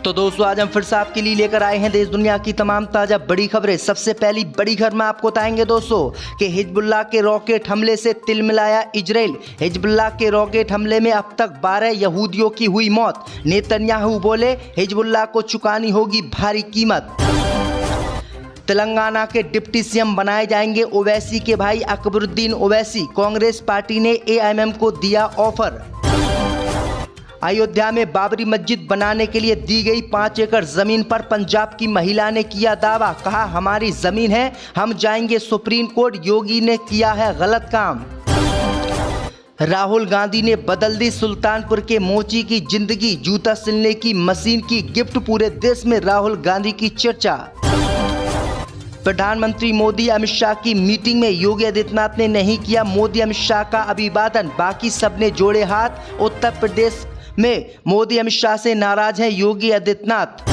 तो दोस्तों आज हम फिर से आपके लिए लेकर आए हैं देश दुनिया की तमाम ताजा बड़ी खबरें। सबसे पहली बड़ी खबर में आपको बताएंगे दोस्तों कि हिजबुल्लाह के रॉकेट हमले से तिलमिलाया इजराइल। हिजबुल्लाह के रॉकेट हमले में अब तक 12 यहूदियों की हुई मौत। नेतन्याहू बोले हिजबुल्लाह को चुकानी होगी भारी कीमत। तेलंगाना के डिप्टी सीएम बनाए जाएंगे ओवैसी के भाई अकबरुद्दीन ओवैसी। कांग्रेस पार्टी ने एआईएमएम को दिया ऑफर। अयोध्या में बाबरी मस्जिद बनाने के लिए दी गई 5 एकड़ जमीन पर पंजाब की महिला ने किया दावा। कहा हमारी जमीन है, हम जाएंगे सुप्रीम कोर्ट। योगी ने किया है गलत काम। राहुल गांधी ने बदल दी सुल्तानपुर के मोची की जिंदगी। जूता सिलने की मशीन की गिफ्ट। पूरे देश में राहुल गांधी की चर्चा। प्रधानमंत्री मोदी अमित शाह की मीटिंग में योगी आदित्यनाथ ने नहीं किया मोदी अमित शाह का अभिवादन। बाकी सबने जोड़े हाथ। उत्तर प्रदेश में मोदी अमित शाह से नाराज हैं योगी आदित्यनाथ।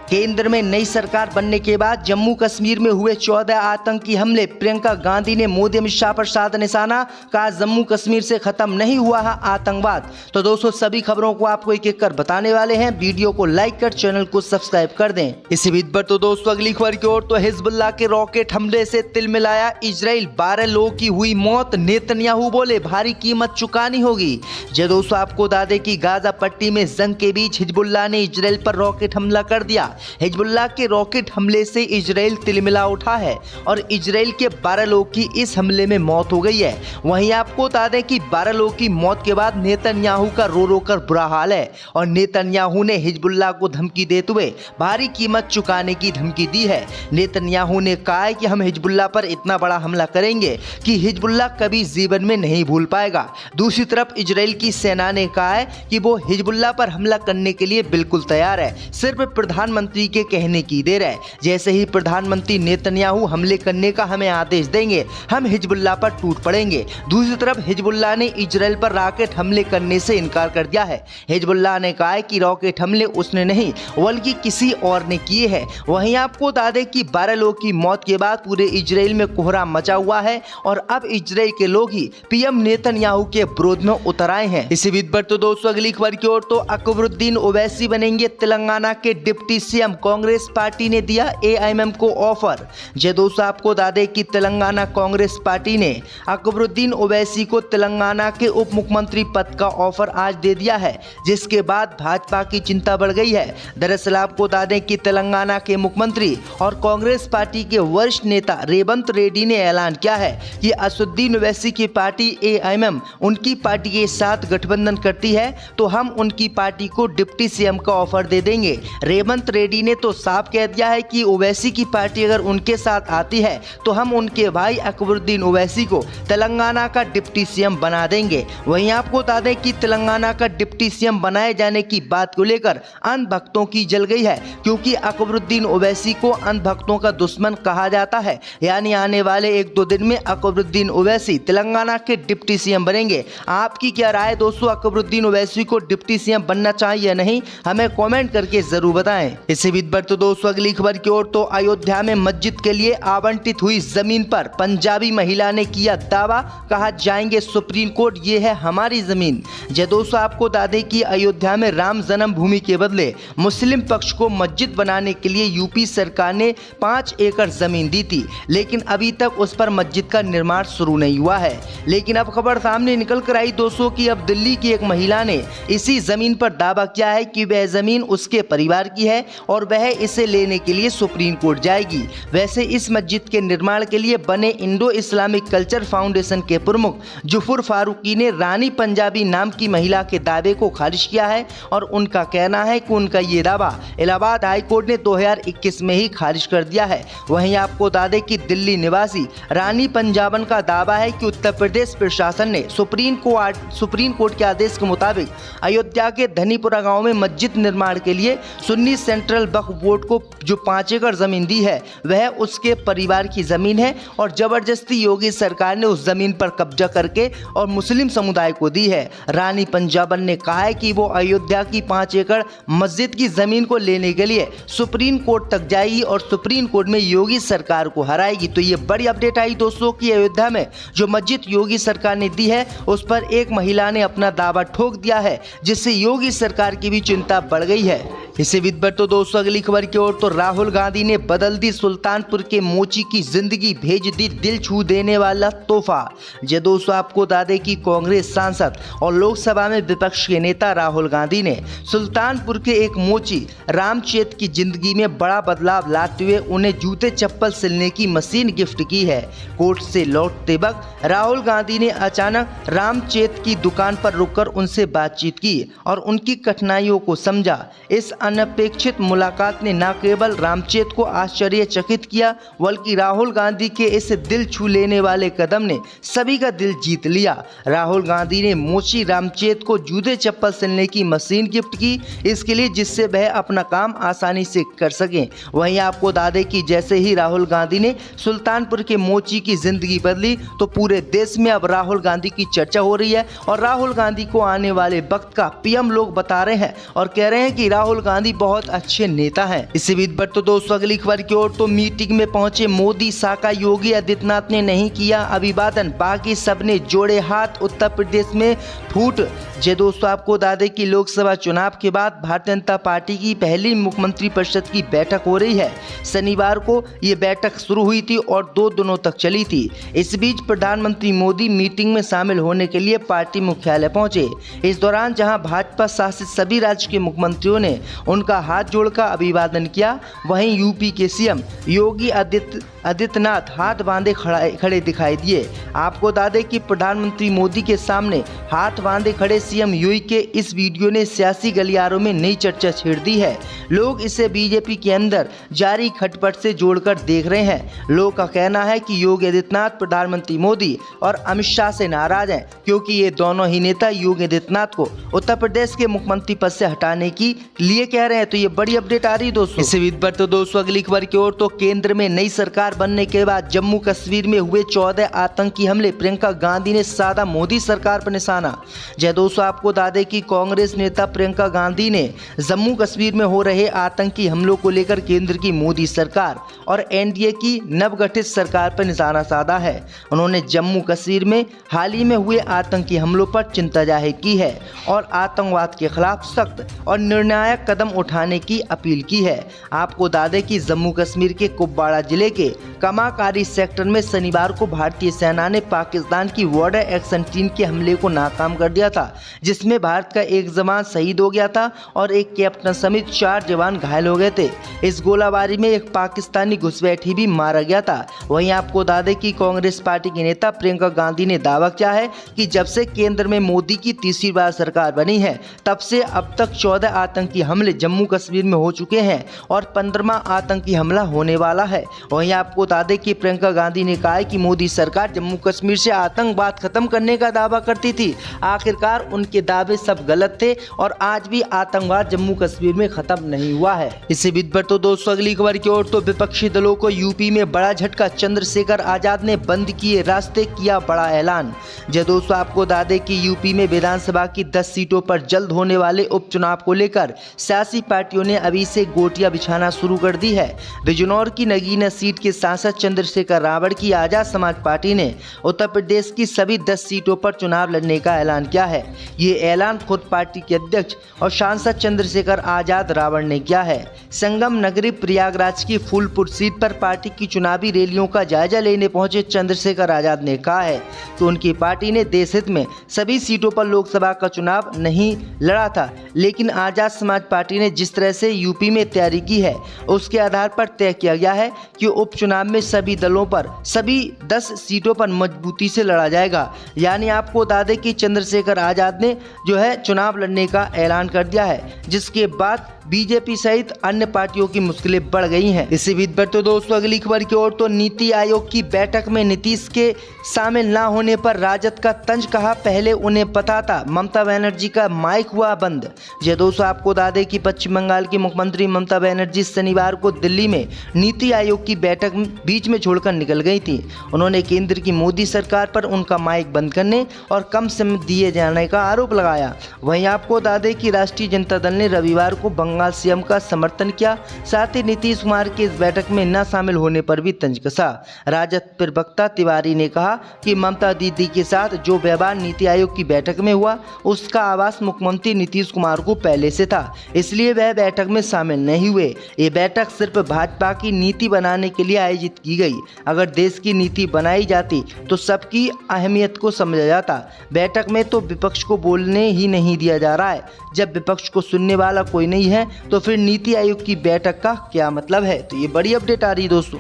केंद्र में नई सरकार बनने के बाद जम्मू कश्मीर में हुए 14 आतंकी हमले। प्रियंका गांधी ने मोदी अमित शाह पर साधा निशाना। कहा जम्मू कश्मीर से खत्म नहीं हुआ है आतंकवाद। तो दोस्तों सभी खबरों को आपको एक एक कर बताने वाले हैं। वीडियो को लाइक कर चैनल को सब्सक्राइब कर दें। इसी बीच पर तो दोस्तों अगली खबर की ओर तो हिजबुल्लाह के रॉकेट हमले से तिलमिलाया इजराइल। 12 लोगों की हुई मौत। नेतन्याहू बोले भारी कीमत चुकानी होगी। जो दोस्तों आपको बता दें कि गाजा पट्टी में जंग के बीच हिजबुल्लाह ने इजराइल पर रॉकेट हमला कर दिया। हिजबुल्लाह के रॉकेट हमले से इजराइल तिलमिला उठा है और इजराइल के 12 लोगों की इस हमले में मौत हो गई है। वहीं आपको बता दें कि 12 लोगों की मौत के बाद नेतन्याहू का रो रो कर बुरा हाल है और नेतन्याहू ने हिजबुल्लाह को धमकी देते हुए भारी कीमत चुकाने की धमकी दी है। नेतन्याहू ने कहा है कि हम हिजबुल्लाह पर इतना बड़ा हमला करेंगे कि हिजबुल्लाह कभी जीवन में नहीं भूल पाएगा। दूसरी तरफ इजराइल की सेना ने कहा है कि वो हिजबुल्लाह पर हमला करने के लिए बिल्कुल तैयार है, सिर्फ प्रधानमंत्री के कहने की देर है। जैसे ही प्रधानमंत्री नेतन्याहू हमले करने का हमें आदेश देंगे हम हिजबुल्लाह पर टूट पड़ेंगे। दूसरी तरफ हिजबुल्लाह ने इजराइल पर रॉकेट हमले करने से इनकार कर दिया है। हिजबुल्लाह ने कहा है कि रॉकेट हमले उसने नहीं बल्कि किसी और ने किए हैं। वहीं आपको बता दें कि 12 लोगों की मौत के बाद पूरे इजराइल में कोहराम मचा हुआ है और अब इजराइल के लोग ही पीएम नेतन्याहू के विरोध में उतर आए हैं। इसी बीच पर तो दोस्तों अगली खबर की ओर तो अकबरुद्दीन ओवैसी बनेंगे तेलंगाना के डिप्टी सीएम। कांग्रेस पार्टी ने दिया एआईएमएम को ऑफर। जय दोस्तों आपको बता दें कि तेलंगाना कांग्रेस पार्टी ने अकबरुद्दीन ओवैसी को तेलंगाना के उप मुख्यमंत्री पद का ऑफर आज दे दिया है, जिसके बाद भाजपा की चिंता बढ़ गई है। दरअसल आपको बता दें कि तेलंगाना के मुख्यमंत्री और कांग्रेस पार्टी के वरिष्ठ नेता रेवंत रेड्डी ने ऐलान किया है कि असदुद्दीन ओवैसी की पार्टी एआईएमएम उनकी पार्टी के साथ गठबंधन करती है तो हम उनकी पार्टी को डिप्टी सीएम का ऑफर दे देंगे। रेवंत रेड्डी ने तो साफ कह दिया है कि ओवैसी की पार्टी अगर उनके साथ आती है तो हम उनके भाई अकबरुद्दीन ओवैसी को तेलंगाना का डिप्टी सीएम बना देंगे। वहीं आपको बता दें कि तेलंगाना का डिप्टी सीएम बनाए जाने की बात को लेकर अंधभक्तों की जल गई है, क्योंकि अकबरुद्दीन ओवैसी को अंधभक्तों का दुश्मन कहा जाता है। यानी आने वाले 1-2 दिन में अकबरुद्दीन ओवैसी तेलंगाना के डिप्टी सीएम बनेंगे। आपकी क्या राय दोस्तों, अकबरुद्दीन ओवैसी को डिप्टी सीएम बनना चाहिए या नहीं, हमें कमेंट करके जरूर बताएं। इसी बीच पर तो दोस्तों अगली खबर की ओर तो अयोध्या में मस्जिद के लिए आवंटित हुई जमीन पर पंजाबी महिला ने किया दावा। कहा जाएंगे सुप्रीम कोर्ट, ये है हमारी जमीन। जय दोस्तों आपको बता दें कि अयोध्या में राम जन्मभूमि के बदले मुस्लिम पक्ष को मस्जिद बनाने के लिए यूपी सरकार ने 5 एकड़ जमीन दी थी, लेकिन अभी तक उस पर मस्जिद का निर्माण शुरू नहीं हुआ है। लेकिन अब खबर सामने निकल कर आई दोस्तों कि अब दिल्ली की एक महिला ने इसी जमीन पर दावा किया है कि वह जमीन उसके परिवार की है और वह इसे लेने के लिए सुप्रीम कोर्ट जाएगी। वैसे इस मस्जिद के निर्माण के लिए बने इंडो इस्लामिक कल्चर फाउंडेशन के प्रमुख जुफर फारूकी ने रानी पंजाबी नाम की महिला के दावे को खारिज किया है और उनका कहना है कि उनका ये दावा इलाहाबाद हाई कोर्ट ने 2021 में ही खारिज कर दिया है। वहीं आपको बता दें कि दिल्ली निवासी रानी पंजाबन का दावा है कि उत्तर प्रदेश प्रशासन ने सुप्रीम कोर्ट के आदेश के मुताबिक अयोध्या के धनीपुरा गाँव में मस्जिद निर्माण के लिए सुन्नी सेंटर सेंट्रल वक्फ बोर्ड को जो 5 एकड़ जमीन दी है वह उसके परिवार की जमीन है और जबरदस्ती योगी सरकार ने उस जमीन पर कब्जा करके और मुस्लिम समुदाय को दी है। रानी पंजाबन ने कहा है कि वो अयोध्या की 5 एकड़ मस्जिद की जमीन को लेने के लिए सुप्रीम कोर्ट तक जाएगी और सुप्रीम कोर्ट में योगी सरकार को हराएगी। तो ये बड़ी अपडेट आई दोस्तों कि अयोध्या में जो मस्जिद योगी सरकार ने दी है उस पर एक महिला ने अपना दावा ठोक दिया है, जिससे योगी सरकार की भी चिंता बढ़ गई है। इसी बीच पर तो दोस्तों अगली खबर की ओर तो राहुल गांधी ने बदल दी सुल्तानपुर के मोची की जिंदगी, भेज दी दिल छू देने वाला तोहफा। जे दोस्तों आपको बता दें कि कांग्रेस सांसद और लोकसभा में विपक्ष के नेता राहुल गांधी ने सुल्तानपुर के एक मोची रामचेत की जिंदगी में बड़ा बदलाव लाते हुए उन्हें जूते चप्पल सिलने की मशीन गिफ्ट की है। कोर्ट से लौटते वक्त राहुल गांधी ने अचानक रामचेत की दुकान पर रुककर उनसे बातचीत की और उनकी कठिनाइयों को समझा। इस अनपेक्षित मुलाकात ने न केवल रामचेत को आश्चर्यचकित किया बल्कि राहुल गांधी के इस दिल छू लेने वाले कदम ने सभी का दिल जीत लिया। राहुल गांधी ने मोची रामचेत को जूते चप्पल सिलने की मशीन गिफ्ट की, इसके लिए जिससे वह अपना काम आसानी से कर सकें। वहीं आपको बता दें कि जैसे ही राहुल गांधी ने सुल्तानपुर के मोची की जिंदगी बदली तो पूरे देश में अब राहुल गांधी की चर्चा हो रही है और राहुल गांधी को आने वाले वक्त का पीएम लोग बता रहे हैं और कह रहे हैं कि राहुल गांधी बहुत अच्छे नेता हैं। इसी बीच पर तो दोस्तों अगली खबर की ओर तो मीटिंग में पहुंचे मोदी शाका, योगी आदित्यनाथ ने नहीं किया अभिवादन, बाकी सबने जोड़े हाथ, उत्तर प्रदेश में फूट। जे दोस्तों आपको बता दें कि लोकसभा चुनाव के बाद भारतीय जनता पार्टी की पहली मुख्यमंत्री परिषद की बैठक हो रही है। शनिवार को ये बैठक शुरू हुई थी और 2 दिनों तक चली थी। इस बीच प्रधानमंत्री मोदी मीटिंग में शामिल होने के लिए पार्टी मुख्यालय पहुंचे। इस दौरान जहां भाजपा शासित सभी राज्य के मुख्यमंत्रियों ने उनका हाथ जोड़कर अभिवादन किया, वहीं यूपी के सीएम योगी आदित्यनाथ हाथ बांधे खड़े दिखाई दिए। आपको बता दें कि प्रधानमंत्री मोदी के सामने हाथ बांधे खड़े सीएम योगी के इस वीडियो ने सियासी गलियारों में नई चर्चा छेड़ दी है। लोग इसे बीजेपी के अंदर जारी खटपट से जोड़कर देख रहे हैं। लोगों का कहना है कि योगी आदित्यनाथ प्रधानमंत्री मोदी और अमित शाह से नाराज हैं क्योंकि ये दोनों ही नेता योगी आदित्यनाथ को उत्तर प्रदेश के मुख्यमंत्री पद से हटाने की लिए कह रहे हैं। तो ये बड़ी अपडेट आ रही दोस्तों। इसी बीच पर तो दोस्तों अगली खबर की ओर तो केंद्र में नई सरकार बनने के बाद जम्मू कश्मीर में हुए 14 आतंकी हमले, प्रियंका गांधी ने साधा मोदी सरकार पर निशाना। जय दोस्तों आपको बता दें कि कांग्रेस नेता प्रियंका गांधी ने जम्मू कश्मीर में हो रहे आतंकी हमलों को लेकर केंद्र की मोदी सरकार और एनडीए की नवगठित सरकार पर निशाना साधा है। उन्होंने जम्मू कश्मीर में हाल ही में हुए आतंकी हमलों पर चिंता जाहिर की है और आतंकवाद के खिलाफ सख्त और निर्णायक कदम उठाने की अपील की है। आपको बता दें कि जम्मू कश्मीर के कुपवाड़ा जिले के कमाकारी सेक्टर में शनिवार को भारतीय सेना ने पाकिस्तान की बॉर्डर एक्शन टीम के हमले को नाकाम कर दिया था, जिसमें भारत का एक जवान शहीद हो गया था और एक कैप्टन समेत 4 जवान घायल हो गए थे। इस गोलाबारी में एक पाकिस्तानी घुसपैठी भी मारा गया था। वहीं आपको बता दें कि कांग्रेस पार्टी की नेता प्रियंका गांधी ने दावा किया है कि जब से केंद्र में मोदी की तीसरी बार सरकार बनी है तब से अब तक 14 आतंकी हमले जम्मू कश्मीर में हो चुके हैं और 15वां आतंकी हमला होने वाला है। वहीं आपको बता दें कि प्रियंका गांधी ने कहा है कि मोदी सरकार जम्मू कश्मीर से आतंकवाद खत्म करने का दावा करती थी, आखिरकार उनके दावे सब गलत थे और आज भी आतंकवाद जम्मू कश्मीर में खत्म नहीं हुआ है। इसी बीच पर तो दोस्तों अगली खबर की ओर तो विपक्षी दलों को यूपी में बड़ा झटका, चंद्रशेखर आजाद ने बंद किए रास्ते, किया बड़ा ऐलान। जय दोस्तों आपको बता दें कि यूपी में विधानसभा की 10 सीटों पर जल्द होने वाले उपचुनाव को लेकर सियासी पार्टियों ने अभी से गोटियां बिछाना शुरू कर दी है। बिजनौर की नगीना सीट के सांसद चंद्रशेखर रावण की आजाद समाज पार्टी ने उत्तर प्रदेश की सभी 10 सीटों पर चुनाव लड़ने का ऐलान किया है। ये ऐलान खुद पार्टी के अध्यक्ष और सांसद चंद्रशेखर आजाद रावण ने किया है। संगम नगरी प्रयागराज की फूलपुर सीट पर पार्टी की चुनावी रैलियों का जायजा लेने पहुंचे चंद्रशेखर आजाद ने कहा है कि उनकी पार्टी ने देश हित में सभी सीटों पर लोकसभा का चुनाव नहीं लड़ा था, लेकिन आजाद समाज पार्टी ने जिस तरह से यूपी में तैयारी की है उसके आधार पर तय किया गया है कि उपचुनाव में सभी दलों पर सभी 10 सीटों पर मजबूती से लड़ा जाएगा। यानी आपको बता दें कि चंद्रशेखर आजाद ने जो है चुनाव लड़ने का ऐलान कर दिया है, जिसके बाद बीजेपी सहित अन्य पार्टियों की मुश्किलें बढ़ गई हैं। इसी बीच बढ़ते दोस्तों अगली खबर की ओर, तो नीति आयोग की बैठक में नीतीश के शामिल न होने पर राजद का तंज, कहा पहले उन्हें पता था। ममता बनर्जी का माइक हुआ बंद। जी दोस्तों, आपको बता दें कि पश्चिम बंगाल की मुख्यमंत्री ममता बनर्जी शनिवार को दिल्ली में नीति आयोग की बैठक बीच में छोड़कर निकल गई थी। उन्होंने केंद्र की मोदी सरकार पर उनका माइक बंद करने और कम समय दिए जाने का आरोप लगाया। वहीं आपको बता दें कि राष्ट्रीय जनता दल ने रविवार को बंगाल सीएम का समर्थन किया। साथ ही नीतीश कुमार के इस बैठक में न शामिल होने पर भी तंज कसा। राजद प्रवक्ता तिवारी ने कहा कि ममता दीदी के साथ जो व्यवहार नीति आयोग की बैठक में हुआ, उसका आभास मुख्यमंत्री नीतीश कुमार को पहले से था, इसलिए वह बैठक में शामिल नहीं हुए। ये बैठक सिर्फ भाजपा की नीति बनाने के लिए आयोजित की गई। अगर देश की नीति बनाई जाती तो सबकी अहमियत को समझा जाता। बैठक में तो विपक्ष को बोलने ही नहीं दिया जा रहा है। जब विपक्ष को सुनने वाला कोई नहीं है तो फिर नीति आयोग की बैठक का क्या मतलब है। तो ये बड़ी अपडेट आ रही है दोस्तों।